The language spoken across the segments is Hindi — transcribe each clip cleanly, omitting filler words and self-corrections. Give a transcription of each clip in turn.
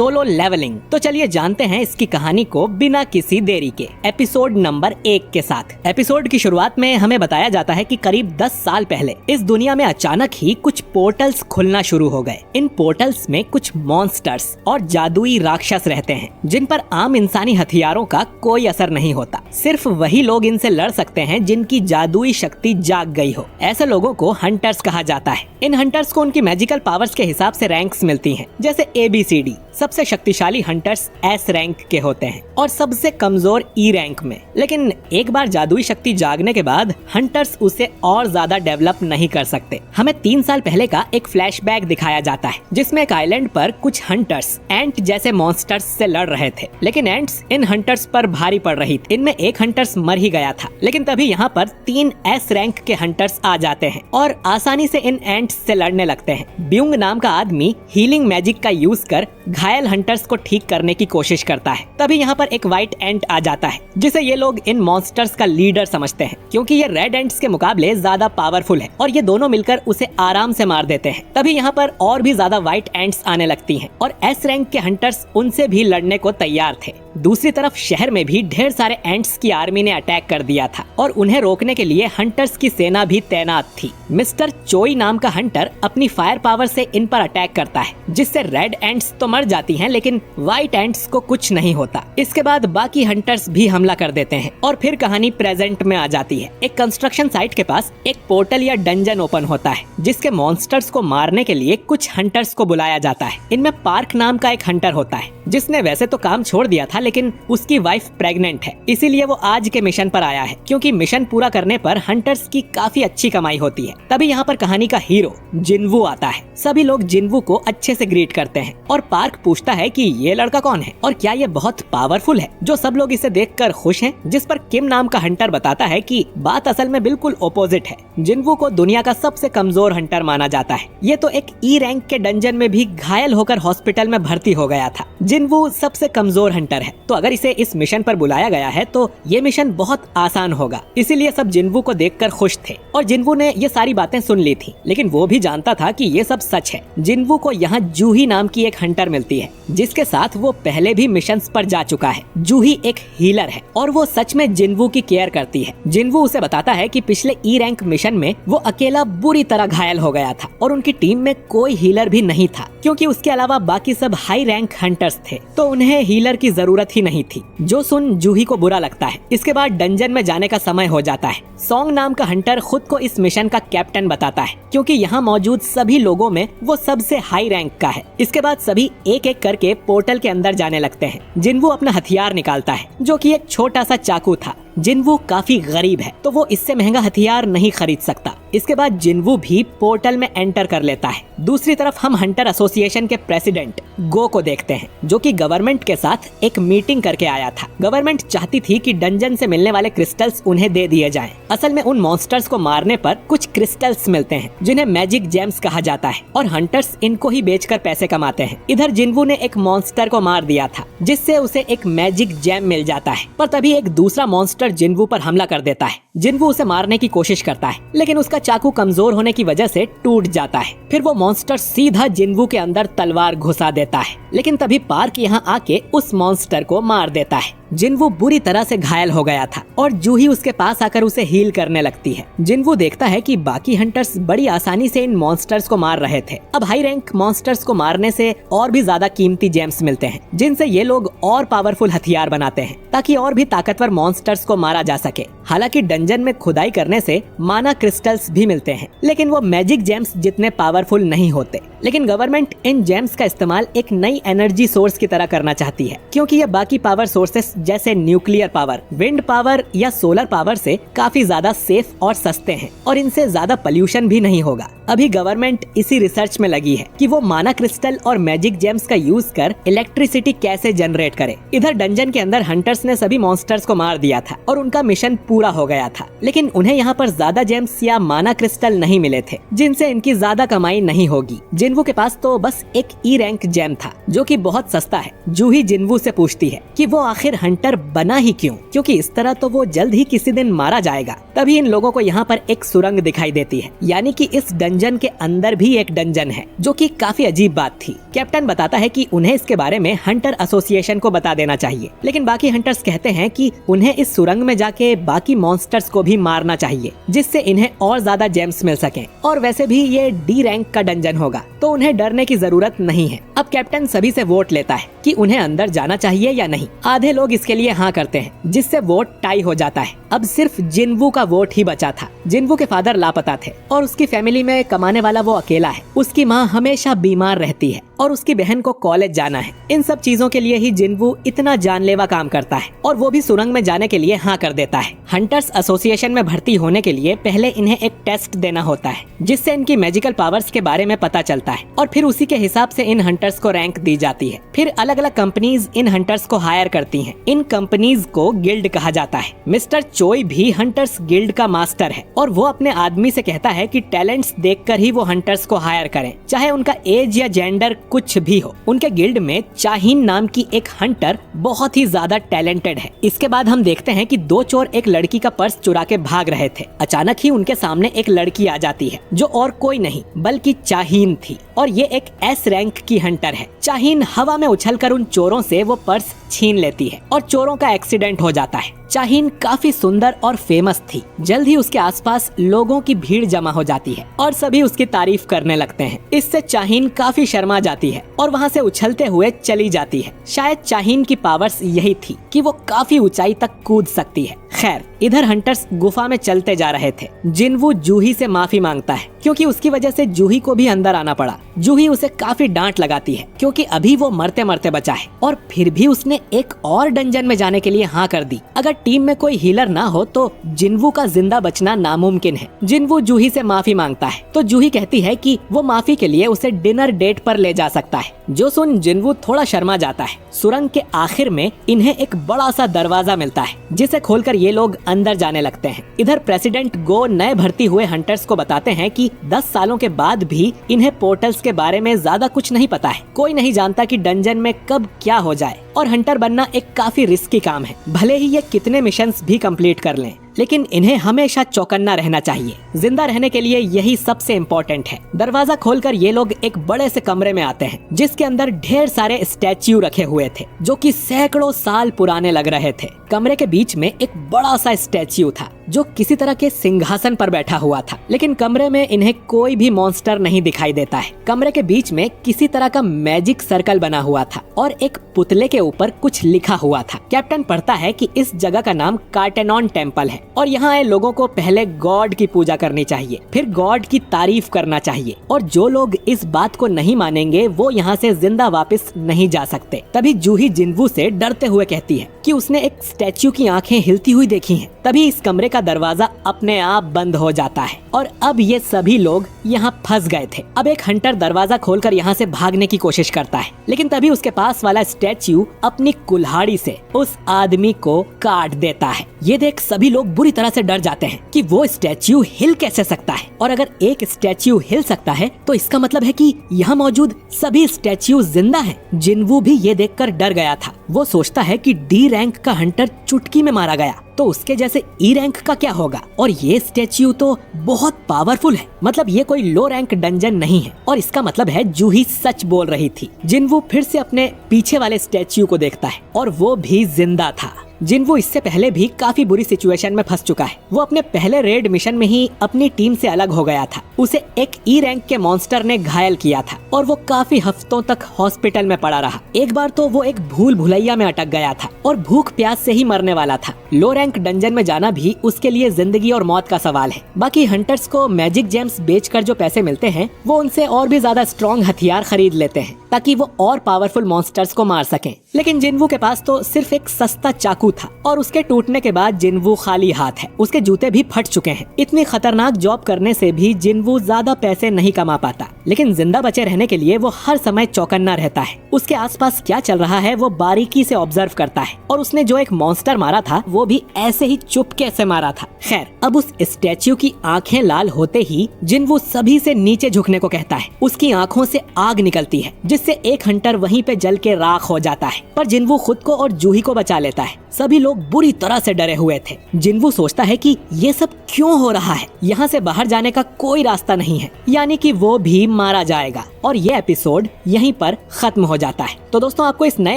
Solo levelling. तो चलिए जानते हैं इसकी कहानी को बिना किसी देरी के एपिसोड नंबर 1 के साथ। एपिसोड की शुरुआत में हमें बताया जाता है कि करीब 10 साल पहले इस दुनिया में अचानक ही कुछ पोर्टल्स खुलना शुरू हो गए। इन पोर्टल्स में कुछ मॉन्स्टर्स और जादुई राक्षस रहते हैं जिन पर आम इंसानी हथियारों का कोई असर नहीं होता। सिर्फ वही लोग इनसे लड़ सकते हैं जिनकी जादुई शक्ति जाग गई हो। ऐसे लोगों को हंटर्स कहा जाता है। इन हंटर्स को उनकी मैजिकल पावर्स के हिसाब से रैंक्स मिलती हैं, जैसे ABCD। सबसे शक्तिशाली हंटर्स S रैंक के होते हैं और सबसे कमजोर E रैंक में। लेकिन एक बार जादुई शक्ति जागने के बाद हंटर्स उसे और ज्यादा डेवलप नहीं कर सकते। हमें 3 साल पहले का एक फ्लैशबैक दिखाया जाता है जिसमें एक आइलैंड पर कुछ हंटर्स एंट जैसे मॉन्स्टर्स से लड़ रहे थे, लेकिन एंट्स इन हंटर्स पर भारी पड़ रही थी। इनमें एक हंटर्स मर ही गया था, लेकिन तभी यहाँ पर 3 S रैंक के हंटर्स आ जाते हैं और आसानी से इन एंट्स से लड़ने लगते हैं। ब्यूंग नाम का आदमी हीलिंग मैजिक का यूज कर घायल हंटर्स को ठीक करने की कोशिश करता है। तभी यहाँ पर एक व्हाइट एंट आ जाता है जिसे ये लोग इन मॉन्स्टर्स का लीडर समझते हैं, क्योंकि ये रेड एंट्स के मुकाबले ज्यादा पावरफुल है और ये दोनों मिलकर उसे आराम से मार देते हैं। तभी यहाँ पर और भी ज्यादा व्हाइट एंट्स आने लगती हैं और S रैंक के हंटर्स उनसे भी लड़ने को तैयार थे। दूसरी तरफ शहर में भी ढेर सारे एंट्स की आर्मी ने अटैक कर दिया था और उन्हें रोकने के लिए हंटर्स की सेना भी तैनात थी। मिस्टर चोई नाम का हंटर अपनी फायर पावर से इन पर अटैक करता है, जिससे रेड एंट्स तो मर जाती हैं, लेकिन व्हाइट एंट्स को कुछ नहीं होता। इसके बाद बाकी हंटर्स भी हमला कर देते हैं और फिर कहानी प्रेजेंट में आ जाती है। एक कंस्ट्रक्शन साइट के पास एक पोर्टल या डंजन ओपन होता है जिसके मॉन्स्टर्स को मारने के लिए कुछ हंटर्स को बुलाया जाता है। इनमें पार्क नाम का एक हंटर होता है जिसने वैसे तो काम छोड़ दिया था, लेकिन उसकी वाइफ प्रेग्नेंट है, इसीलिए वो आज के मिशन पर आया है, क्योंकि मिशन पूरा करने पर हंटर्स की काफी अच्छी कमाई होती है। तभी यहाँ पर कहानी का हीरो जिनवू आता है। सभी लोग जिनवू को अच्छे से ग्रीट करते हैं और पार्क पूछता है कि ये लड़का कौन है और क्या ये बहुत पावरफुल है, जो सब लोग इसे देखकर खुश हैं। जिस पर किम नाम का हंटर बताता है कि बात असल में बिल्कुल ऑपोजिट है। जिनवू को दुनिया का सबसे कमजोर हंटर माना जाता है। ये तो एक E रैंक के डंजन में भी घायल होकर हॉस्पिटल में भर्ती हो गया था। जिनवू सबसे कमजोर हंटर है, तो अगर इसे इस मिशन पर बुलाया गया है तो ये मिशन बहुत आसान होगा। इसीलिए सब जिनवू को देखकर खुश थे और जिनवू ने ये सारी बातें सुन ली थी, लेकिन वो भी जानता था कि ये सब सच है। जिनवू को यहाँ जूही नाम की एक हंटर मिलती है जिसके साथ वो पहले भी मिशंस पर जा चुका है। जूही एक हीलर है और वो सच में जिनवू की केयर करती है। जिनवू उसे बताता है कि पिछले E रैंक मिशन में वो अकेला बुरी तरह घायल हो गया था और उनकी टीम में कोई हीलर भी नहीं था, क्योंकि उसके अलावा बाकी सब हाई रैंक हंटर्स थे, तो उन्हें हीलर की जरूरत ही नहीं थी। जो सुन जूही को बुरा लगता है। इसके बाद डंजन में जाने का समय हो जाता है। सॉन्ग नाम का हंटर खुद को इस मिशन का कैप्टन बताता है, क्योंकि यहाँ मौजूद सभी लोगों में वो सबसे हाई रैंक का है। इसके बाद सभी एक एक करके पोर्टल के अंदर जाने लगते हैं। जिनवू अपना हथियार निकालता है जो कि एक छोटा सा चाकू था। जिनवू काफी गरीब है तो वो इससे महंगा हथियार नहीं खरीद सकता। इसके बाद जिनवू भी पोर्टल में एंटर कर लेता है। दूसरी तरफ हम हंटर एसोसिएशन के प्रेसिडेंट गो को देखते हैं, जो कि गवर्नमेंट के साथ एक मीटिंग करके आया था। गवर्नमेंट चाहती थी कि डंजन से मिलने वाले क्रिस्टल्स उन्हें दे दिए जाएं। असल में उन मॉन्स्टर्स को मारने पर कुछ क्रिस्टल्स मिलते हैं जिन्हें मैजिक जेम्स कहा जाता है और हंटर्स इनको ही बेचकर पैसे कमाते हैं। इधर जिनवू ने एक मॉन्स्टर को मार दिया था जिससे उसे एक मैजिक जेम मिल जाता है, पर तभी एक दूसरा मॉन्स्टर जिनवू पर हमला कर देता है। जिनवू उसे मारने की कोशिश करता है, लेकिन उसका चाकू कमजोर होने की वजह से टूट जाता है। फिर वो मॉन्स्टर सीधा जिनवू के अंदर तलवार घुसा देता है, लेकिन तभी पार्क यहाँ आके उस मॉन्स्टर को मार देता है। जिनवू बुरी तरह से घायल हो गया था और जूही उसके पास आकर उसे हील करने लगती है। जिनवू देखता है कि बाकी हंटर्स बड़ी आसानी से इन मॉन्स्टर्स को मार रहे थे। अब हाई रैंक मॉन्स्टर्स को मारने से और भी ज्यादा कीमती जेम्स मिलते हैं, जिनसे ये लोग और पावरफुल हथियार बनाते हैं ताकि और भी ताकतवर मॉन्स्टर्स को मारा जा सके। हालांकि डंजन में खुदाई करने से माना क्रिस्टल्स भी मिलते हैं, लेकिन वो मैजिक जेम्स जितने पावरफुल नहीं होते। लेकिन गवर्नमेंट इन जेम्स का इस्तेमाल एक नई एनर्जी सोर्स की तरह करना चाहती है, क्योंकि ये बाकी पावर सोर्सेस जैसे न्यूक्लियर पावर, विंड पावर या सोलर पावर से काफी ज्यादा सेफ और सस्ते हैं और इनसे ज्यादा पोल्यूशन भी नहीं होगा। अभी गवर्नमेंट इसी रिसर्च में लगी है कि वो माना क्रिस्टल और मैजिक जेम्स का यूज कर इलेक्ट्रिसिटी कैसे जनरेट करे। इधर डंजन के अंदर हंटर्स ने सभी मॉन्स्टर्स को मार दिया था और उनका मिशन पूरा हो गया था, लेकिन उन्हें यहाँ पर ज्यादा जेम्स या माना क्रिस्टल नहीं मिले थे जिनसे इनकी ज्यादा कमाई नहीं होगी। जिन्वू के पास तो बस एक ई रैंक जेम था जो कि बहुत सस्ता है। जूही जिन्वू से पूछती है कि वो आखिर हंटर बना ही क्यों, क्योंकि इस तरह तो वो जल्द ही किसी दिन मारा जाएगा। तभी इन लोगों को यहाँ पर एक सुरंग दिखाई देती है, यानी कि इस डंजन के अंदर भी एक डंजन है, जो कि काफी अजीब बात थी। कैप्टन बताता है कि उन्हें इसके बारे में हंटर एसोसिएशन को बता देना चाहिए, लेकिन बाकी हंटर्स कहते हैं कि उन्हें इस सुरंग में जाके बाकी मॉन्स्टर्स को भी मारना चाहिए, जिससे इन्हें और ज्यादा जेम्स मिल सकें। और वैसे भी ये डी रैंक का डंजन होगा, तो उन्हें डरने की जरूरत नहीं है। अब कैप्टन सभी से वोट लेता है कि उन्हें अंदर जाना चाहिए या नहीं। आधे लोग इसके लिए हाँ करते हैं, जिससे वोट टाई हो जाता है। अब सिर्फ जिन्वू का वोट ही बचा था। जिन्वू के फादर लापता थे और उसकी फैमिली में कमाने वाला वो अकेला है। उसकी माँ हमेशा बीमार रहती है और उसकी बहन को कॉलेज जाना है। इन सब चीजों के लिए ही जिन्वू इतना जानलेवा काम करता है और वो भी सुरंग में जाने के लिए हाँ कर देता है। हंटर्स एसोसिएशन में भर्ती होने के लिए पहले इन्हें एक टेस्ट देना होता है, जिससे इनकी मैजिकल पावर्स के बारे में पता चलता है और फिर उसी के हिसाब से इन हंटर्स को रैंक दी जाती है। फिर अलग अलग कंपनीज इन हंटर्स को हायर करती हैं। इन कंपनीज को गिल्ड कहा जाता है। मिस्टर चोई भी हंटर्स गिल्ड का मास्टर है और वो अपने आदमी से कहता है कि टैलेंट्स देखकर ही वो हंटर्स को हायर करें, चाहे उनका एज या जेंडर कुछ भी हो। उनके गिल्ड में चाहीन नाम की एक हंटर बहुत ही ज्यादा टैलेंटेड है। इसके बाद हम देखते हैं कि दो चोर एक लड़की का पर्स चुरा के भाग रहे थे। अचानक ही उनके सामने एक लड़की आ जाती है, जो और कोई नहीं बल्कि चाहीन थी और ये एक एस रैंक की हंटर है। चाहीन हवा में उछलकर उन चोरों से वो पर्स छीन लेती है और चोरों का एक्सीडेंट हो जाता है। चाहीन काफी सुंदर और फेमस थी। जल्द ही उसके आसपास लोगों की भीड़ जमा हो जाती है और सभी उसकी तारीफ करने लगते हैं। इससे चाहीन काफी शर्मा जाती है और वहाँ से उछलते हुए चली जाती है। शायद चाहीन की पावर्स यही थी कि वो काफी ऊंचाई तक कूद सकती है। खैर, इधर हंटर्स गुफा में चलते जा रहे थे। जिन्वू जूही से माफी मांगता है क्योंकि उसकी वजह से जूही को भी अंदर आना पड़ा। जूही उसे काफी डांट लगाती है क्योंकि अभी वो मरते मरते बचा है और फिर भी उसने एक और डंजन में जाने के लिए हाँ कर दी। अगर टीम में कोई हीलर ना हो तो जिन्वू का जिंदा बचना नामुमकिन है। जिन्वू जूही से माफी मांगता है तो जूही कहती है कि वो माफी के लिए उसे डिनर डेट पर ले जा सकता है। जो सुन जिन्वू थोड़ा शर्मा जाता है। सुरंग के आखिर में इन्हें एक बड़ा सा दरवाजा मिलता है, जिसे खोलकर ये लोग अंदर जाने लगते हैं। इधर प्रेसिडेंट गो नए भर्ती हुए हंटर्स को बताते हैं कि 10 सालों के बाद भी इन्हें पोर्टल्स के बारे में ज्यादा कुछ नहीं पता है। कोई नहीं जानता कि डंजन में कब क्या हो जाए और हंटर बनना एक काफी रिस्की काम है। भले ही ये कितने मिशंस भी कंप्लीट कर लें, लेकिन इन्हें हमेशा चौकन्ना रहना चाहिए। जिंदा रहने के लिए यही सबसे इम्पोर्टेंट है। दरवाजा खोलकर ये लोग एक बड़े से कमरे में आते हैं, जिसके अंदर ढेर सारे स्टैच्यू रखे हुए थे, जो कि सैकड़ों साल पुराने लग रहे थे। कमरे के बीच में एक बड़ा सा स्टैच्यू था, जो किसी तरह के सिंहासन पर बैठा हुआ था, लेकिन कमरे में इन्हें कोई भी मॉन्स्टर नहीं दिखाई देता है। कमरे के बीच में किसी तरह का मैजिक सर्कल बना हुआ था और एक पुतले के ऊपर कुछ लिखा हुआ था। कैप्टन पढ़ता है कि इस जगह का नाम कार्टेनॉन टेम्पल है और यहाँ आए लोगों को पहले गॉड की पूजा करनी चाहिए, फिर गॉड की तारीफ करना चाहिए, और जो लोग इस बात को नहीं मानेंगे वो यहाँ से जिंदा वापस नहीं जा सकते। तभी जूही जिन्वू से डरते हुए कहती है कि उसने एक स्टैच्यू की आंखें हिलती हुई देखी हैं। तभी इस कमरे का दरवाजा अपने आप बंद हो जाता है और अब ये सभी लोग यहाँ फंस गए थे। अब एक हंटर दरवाजा खोलकर यहाँ से भागने की कोशिश करता है, लेकिन तभी उसके पास वाला स्टैच्यू अपनी कुल्हाड़ी से उस आदमी को काट देता है। ये देख सभी लोग बुरी तरह से डर जाते हैं कि वो स्टैच्यू हिल कैसे सकता है, और अगर एक स्टैच्यू हिल सकता है तो इसका मतलब है कि यहाँ मौजूद सभी स्टैच्यू जिंदा हैं। जिन्वू भी ये देखकर डर गया था। वो सोचता है कि डी रैंक का हंटर चुटकी में मारा गया तो उसके जैसे ई रैंक का क्या होगा, और ये स्टैच्यू तो बहुत पावरफुल है। मतलब ये कोई लो रैंक डंजन नहीं है, और इसका मतलब है जूही सच बोल रही थी। जिन्वू फिर से अपने पीछे वाले स्टैच्यू को देखता है और वो भी जिंदा था। जिन्वू इससे पहले भी काफी बुरी सिचुएशन में फंस चुका है। वो अपने पहले रेड मिशन में ही अपनी टीम से अलग हो गया था। उसे एक ई रैंक के मॉन्स्टर ने घायल किया था और वो काफी हफ्तों तक हॉस्पिटल में पड़ा रहा। एक बार तो वो एक भूल भुलैया में अटक गया था और भूख प्यास से ही मरने वाला था। लो रैंक डंजन में जाना भी उसके लिए जिंदगी और मौत का सवाल है। बाकी हंटर्स को मैजिक जेम्स बेचकर जो पैसे मिलते हैं वो उनसे और भी ज्यादा स्ट्रॉन्ग हथियार खरीद लेते हैं ताकि वो और पावरफुल मॉन्स्टर्स को मार सकें। लेकिन जिनवू के पास तो सिर्फ एक सस्ता चाकू था और उसके टूटने के बाद जिनवू खाली हाथ है। उसके जूते भी फट चुके हैं। इतनी खतरनाक जॉब करने से भी जिनवू ज्यादा पैसे नहीं कमा पाता, लेकिन जिंदा बचे रहने के लिए वो हर समय चौकन्ना रहता है। उसके आसपास क्या चल रहा है वो बारीकी से ऑब्जर्व करता है और उसने जो एक मॉन्स्टर मारा था वो भी ऐसे ही चुपके से मारा था। खैर, अब उस स्टैच्यू की आंखें लाल होते ही जिनवू सभी से नीचे झुकने को कहता है। उसकी आंखों से आग निकलती है जिससे एक हंटर वहीं पे जल के राख हो जाता है, पर जिनवू खुद को और जूही को बचा लेता है। सभी लोग बुरी तरह से डरे हुए थे। जिनवू सोचता है कि ये सब क्यों हो रहा है, यहाँ से बाहर जाने का कोई रास्ता नहीं है, यानी कि वो भी मारा जाएगा। और ये एपिसोड यहीं पर खत्म हो जाता है। तो दोस्तों, आपको इस नए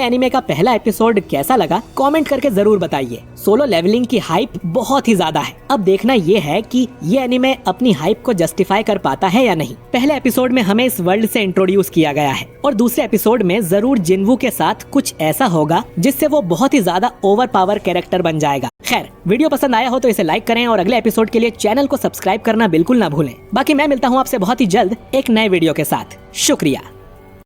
एनिमे का पहला एपिसोड कैसा लगा कमेंट करके जरूर बताइए। सोलो लेवलिंग की हाइप बहुत ही ज्यादा है। अब देखना ये है कि ये एनिमे अपनी हाइप को जस्टिफाई कर पाता है या नहीं। पहले एपिसोड में हमें इस वर्ल्ड से इंट्रोड्यूस किया गया है और दूसरे एपिसोड में जरूर जिनवू के साथ कुछ ऐसा होगा जिससे वो बहुत ही ज्यादा ओवर पावर कैरेक्टर बन जाएगा। खैर, वीडियो पसंद आया हो तो इसे लाइक करें और अगले एपिसोड के लिए चैनल को सब्सक्राइब करना बिल्कुल ना भूलें। बाकी मैं मिलता हूँ आपसे बहुत ही जल्द एक नए वीडियो के साथ। शुक्रिया।